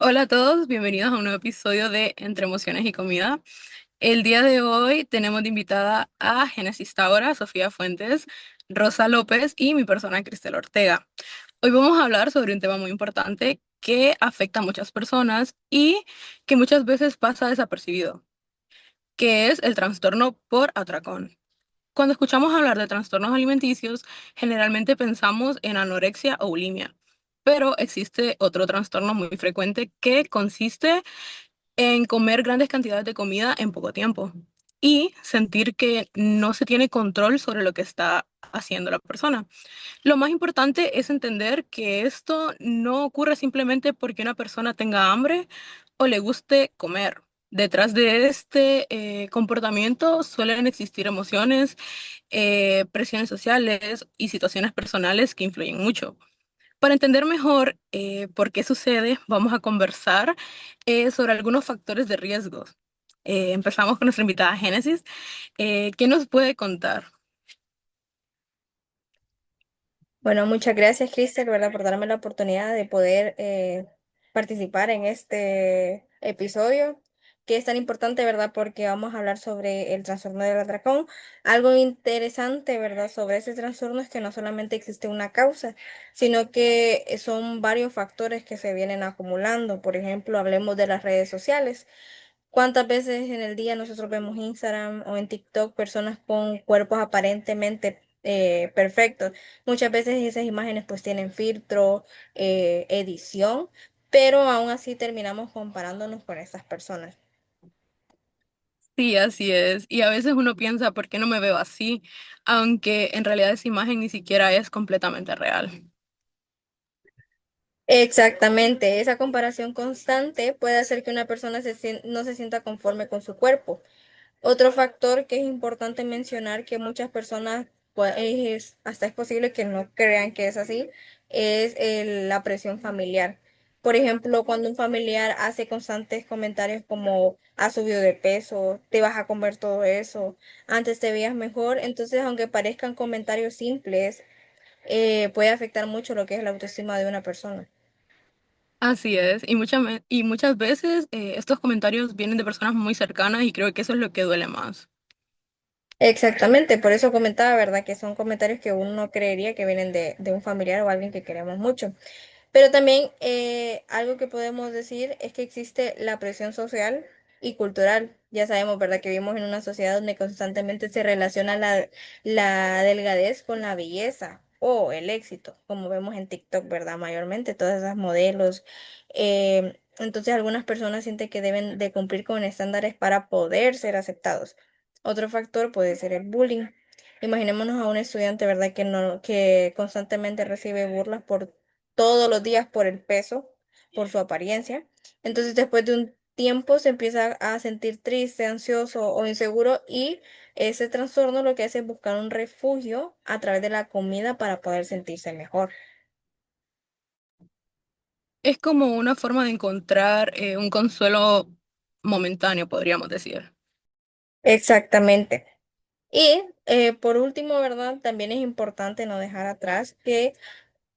Hola a todos, bienvenidos a un nuevo episodio de Entre Emociones y Comida. El día de hoy tenemos de invitada a Génesis Taura, Sofía Fuentes, Rosa López y mi persona Cristel Ortega. Hoy vamos a hablar sobre un tema muy importante que afecta a muchas personas y que muchas veces pasa desapercibido, que es el trastorno por atracón. Cuando escuchamos hablar de trastornos alimenticios, generalmente pensamos en anorexia o bulimia, pero existe otro trastorno muy frecuente que consiste en comer grandes cantidades de comida en poco tiempo y sentir que no se tiene control sobre lo que está haciendo la persona. Lo más importante es entender que esto no ocurre simplemente porque una persona tenga hambre o le guste comer. Detrás de este comportamiento suelen existir emociones, presiones sociales y situaciones personales que influyen mucho. Para entender mejor por qué sucede, vamos a conversar sobre algunos factores de riesgo. Empezamos con nuestra invitada Génesis. ¿Qué nos puede contar? Bueno, muchas gracias, Cristian, ¿verdad? Por darme la oportunidad de poder participar en este episodio, que es tan importante, ¿verdad? Porque vamos a hablar sobre el trastorno del atracón. Algo interesante, ¿verdad? Sobre ese trastorno es que no solamente existe una causa, sino que son varios factores que se vienen acumulando. Por ejemplo, hablemos de las redes sociales. ¿Cuántas veces en el día nosotros vemos Instagram o en TikTok personas con cuerpos aparentemente perfectos? Muchas veces esas imágenes pues tienen filtro, edición, pero aún así terminamos comparándonos con estas personas. Sí, así es. Y a veces uno piensa, ¿por qué no me veo así? Aunque en realidad esa imagen ni siquiera es completamente real. Exactamente, esa comparación constante puede hacer que una persona no se sienta conforme con su cuerpo. Otro factor que es importante mencionar que muchas personas, pues, hasta es posible que no crean que es así, es la presión familiar. Por ejemplo, cuando un familiar hace constantes comentarios como has subido de peso, te vas a comer todo eso, antes te veías mejor, entonces aunque parezcan comentarios simples, puede afectar mucho lo que es la autoestima de una persona. Así es. Y muchas veces estos comentarios vienen de personas muy cercanas y creo que eso es lo que duele más. Exactamente, por eso comentaba, ¿verdad? Que son comentarios que uno no creería que vienen de un familiar o alguien que queremos mucho. Pero también algo que podemos decir es que existe la presión social y cultural. Ya sabemos, ¿verdad? Que vivimos en una sociedad donde constantemente se relaciona la delgadez con la belleza o el éxito, como vemos en TikTok, ¿verdad? Mayormente, todas esas modelos. Entonces, algunas personas sienten que deben de cumplir con estándares para poder ser aceptados. Otro factor puede ser el bullying. Imaginémonos a un estudiante, ¿verdad? Que constantemente recibe burlas por todos los días por el peso, por su apariencia. Entonces, después de un tiempo se empieza a sentir triste, ansioso o inseguro y ese trastorno lo que hace es buscar un refugio a través de la comida para poder sentirse mejor. Es como una forma de encontrar un consuelo momentáneo, podríamos decir. Exactamente. Y por último, ¿verdad? También es importante no dejar atrás que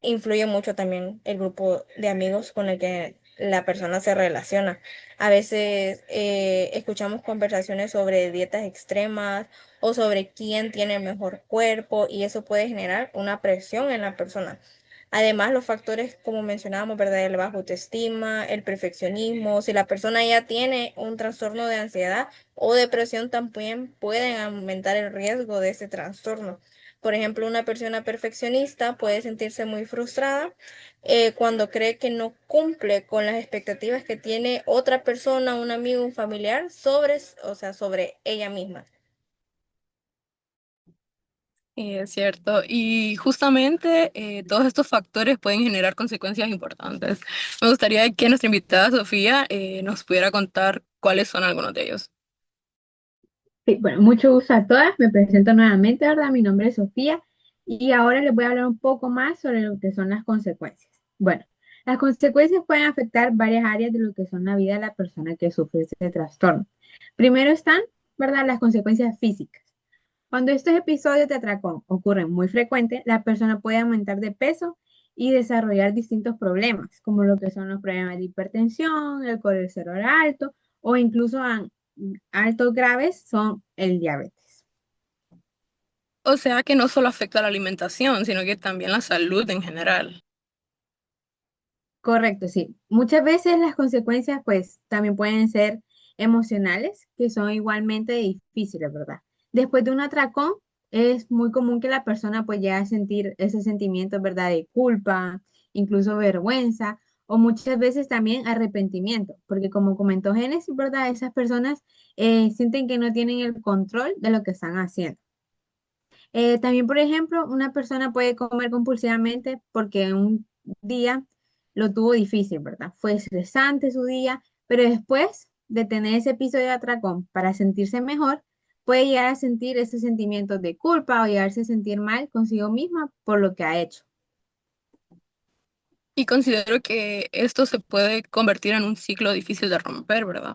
influye mucho también el grupo de amigos con el que la persona se relaciona. A veces escuchamos conversaciones sobre dietas extremas o sobre quién tiene el mejor cuerpo y eso puede generar una presión en la persona. Además, los factores, como mencionábamos, ¿verdad? El bajo autoestima, el perfeccionismo, si la persona ya tiene un trastorno de ansiedad o depresión, también pueden aumentar el riesgo de este trastorno. Por ejemplo, una persona perfeccionista puede sentirse muy frustrada cuando cree que no cumple con las expectativas que tiene otra persona, un amigo, un familiar sobre, o sea, sobre ella misma. Sí, es cierto. Y justamente todos estos factores pueden generar consecuencias importantes. Me gustaría que nuestra invitada Sofía nos pudiera contar cuáles son algunos de ellos. Sí, bueno, mucho gusto a todas. Me presento nuevamente, ¿verdad? Mi nombre es Sofía y ahora les voy a hablar un poco más sobre lo que son las consecuencias. Bueno, las consecuencias pueden afectar varias áreas de lo que son la vida de la persona que sufre este trastorno. Primero están, ¿verdad? Las consecuencias físicas. Cuando estos episodios de atracón ocurren muy frecuente, la persona puede aumentar de peso y desarrollar distintos problemas, como lo que son los problemas de hipertensión, el colesterol alto o incluso altos graves son el diabetes. O sea que no solo afecta la alimentación, sino que también la salud en general. Correcto, sí. Muchas veces las consecuencias pues también pueden ser emocionales, que son igualmente difíciles, ¿verdad? Después de un atracón es muy común que la persona pues llegue a sentir ese sentimiento, ¿verdad? De culpa, incluso vergüenza o muchas veces también arrepentimiento, porque como comentó Génesis, ¿verdad? Esas personas sienten que no tienen el control de lo que están haciendo. También, por ejemplo, una persona puede comer compulsivamente porque un día lo tuvo difícil, ¿verdad? Fue estresante su día, pero después de tener ese episodio de atracón para sentirse mejor, puede llegar a sentir ese sentimiento de culpa o llegarse a sentir mal consigo misma por lo que ha hecho. Y considero que esto se puede convertir en un ciclo difícil de romper, ¿verdad?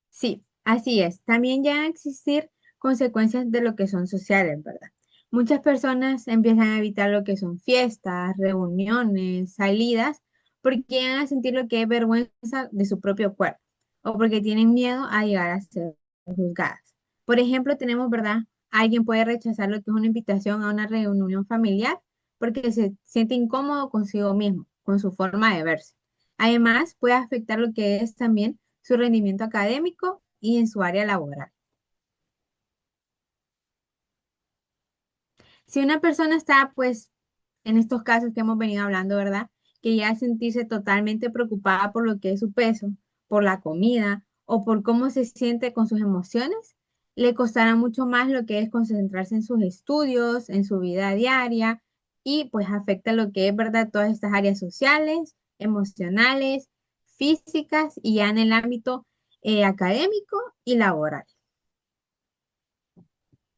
Sí, así es. También ya a existir consecuencias de lo que son sociales, ¿verdad? Muchas personas empiezan a evitar lo que son fiestas, reuniones, salidas, porque llegan a sentir lo que es vergüenza de su propio cuerpo o porque tienen miedo a llegar a ser juzgadas. Por ejemplo, tenemos, ¿verdad? Alguien puede rechazar lo que es una invitación a una reunión familiar porque se siente incómodo consigo mismo, con su forma de verse. Además, puede afectar lo que es también su rendimiento académico y en su área laboral. Si una persona está, pues, en estos casos que hemos venido hablando, ¿verdad? Que ya sentirse totalmente preocupada por lo que es su peso, por la comida o por cómo se siente con sus emociones, le costará mucho más lo que es concentrarse en sus estudios, en su vida diaria y pues afecta lo que es, ¿verdad? Todas estas áreas sociales, emocionales, físicas y ya en el ámbito académico y laboral.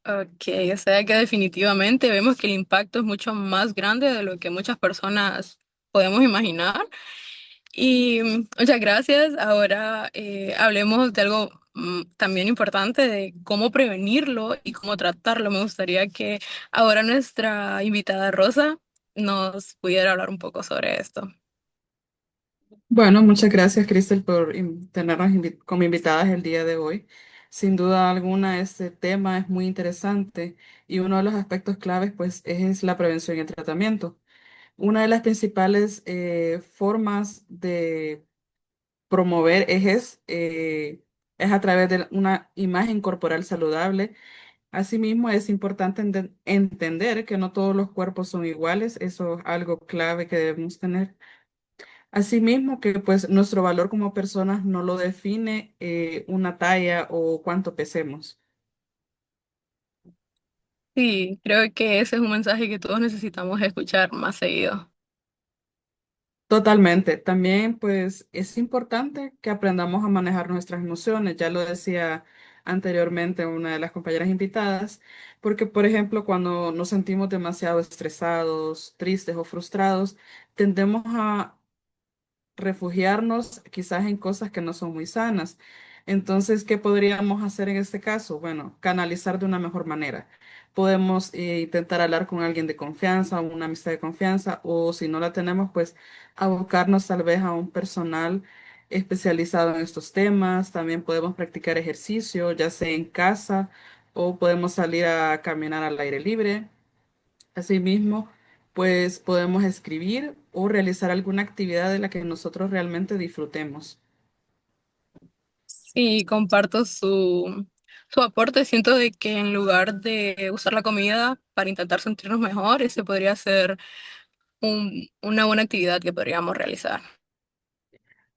Ok, o sea que definitivamente vemos que el impacto es mucho más grande de lo que muchas personas podemos imaginar. Y muchas gracias. Ahora hablemos de algo también importante, de cómo prevenirlo y cómo tratarlo. Me gustaría que ahora nuestra invitada Rosa nos pudiera hablar un poco sobre esto. Bueno, muchas gracias, Cristel, por tenernos como invitadas el día de hoy. Sin duda alguna, este tema es muy interesante y uno de los aspectos claves, pues, es la prevención y el tratamiento. Una de las principales formas de promover es a través de una imagen corporal saludable. Asimismo, es importante entender que no todos los cuerpos son iguales. Eso es algo clave que debemos tener. Asimismo, que pues nuestro valor como personas no lo define una talla o cuánto pesemos. Sí, creo que ese es un mensaje que todos necesitamos escuchar más seguido. Totalmente. También pues es importante que aprendamos a manejar nuestras emociones. Ya lo decía anteriormente una de las compañeras invitadas, porque por ejemplo cuando nos sentimos demasiado estresados, tristes o frustrados, tendemos a refugiarnos quizás en cosas que no son muy sanas. Entonces, ¿qué podríamos hacer en este caso? Bueno, canalizar de una mejor manera. Podemos intentar hablar con alguien de confianza, una amistad de confianza, o si no la tenemos, pues abocarnos tal vez a un personal especializado en estos temas. También podemos practicar ejercicio, ya sea en casa o podemos salir a caminar al aire libre. Asimismo, pues podemos escribir o realizar alguna actividad de la que nosotros realmente disfrutemos. Sí, comparto su aporte. Siento de que en lugar de usar la comida para intentar sentirnos mejor, ese podría ser una buena actividad que podríamos realizar.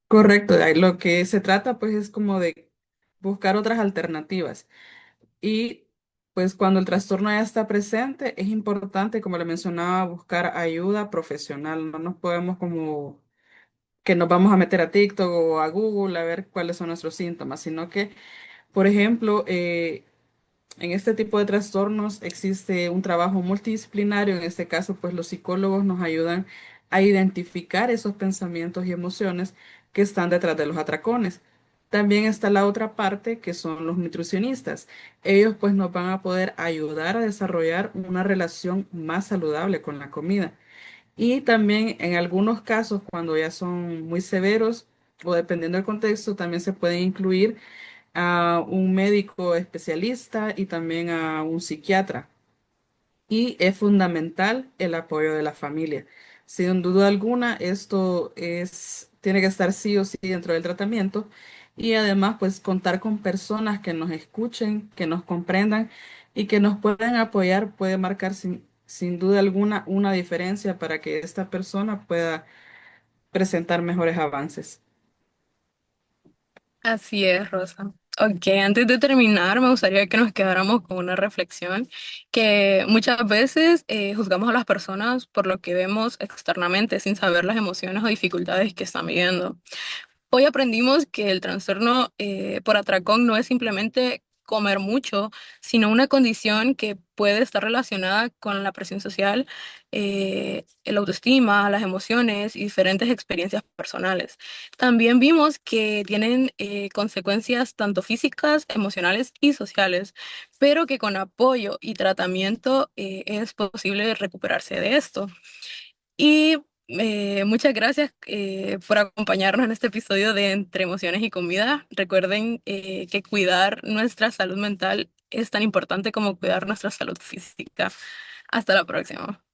Correcto, de ahí lo que se trata pues es como de buscar otras alternativas. Y pues cuando el trastorno ya está presente, es importante, como le mencionaba, buscar ayuda profesional. No nos podemos como que nos vamos a meter a TikTok o a Google a ver cuáles son nuestros síntomas, sino que, por ejemplo, en este tipo de trastornos existe un trabajo multidisciplinario. En este caso, pues los psicólogos nos ayudan a identificar esos pensamientos y emociones que están detrás de los atracones. También está la otra parte que son los nutricionistas. Ellos pues nos van a poder ayudar a desarrollar una relación más saludable con la comida. Y también en algunos casos, cuando ya son muy severos o dependiendo del contexto, también se pueden incluir a un médico especialista y también a un psiquiatra. Y es fundamental el apoyo de la familia. Sin duda alguna, tiene que estar sí o sí dentro del tratamiento y además pues contar con personas que nos escuchen, que nos comprendan y que nos puedan apoyar puede marcar sin duda alguna una diferencia para que esta persona pueda presentar mejores avances. Así es, Rosa. Ok, antes de terminar, me gustaría que nos quedáramos con una reflexión que muchas veces juzgamos a las personas por lo que vemos externamente sin saber las emociones o dificultades que están viviendo. Hoy aprendimos que el trastorno por atracón no es simplemente comer mucho, sino una condición que puede estar relacionada con la presión social, el autoestima, las emociones y diferentes experiencias personales. También vimos que tienen consecuencias tanto físicas, emocionales y sociales, pero que con apoyo y tratamiento es posible recuperarse de esto. Y muchas gracias por acompañarnos en este episodio de Entre Emociones y Comida. Recuerden que cuidar nuestra salud mental es tan importante como cuidar nuestra salud física. Hasta la próxima.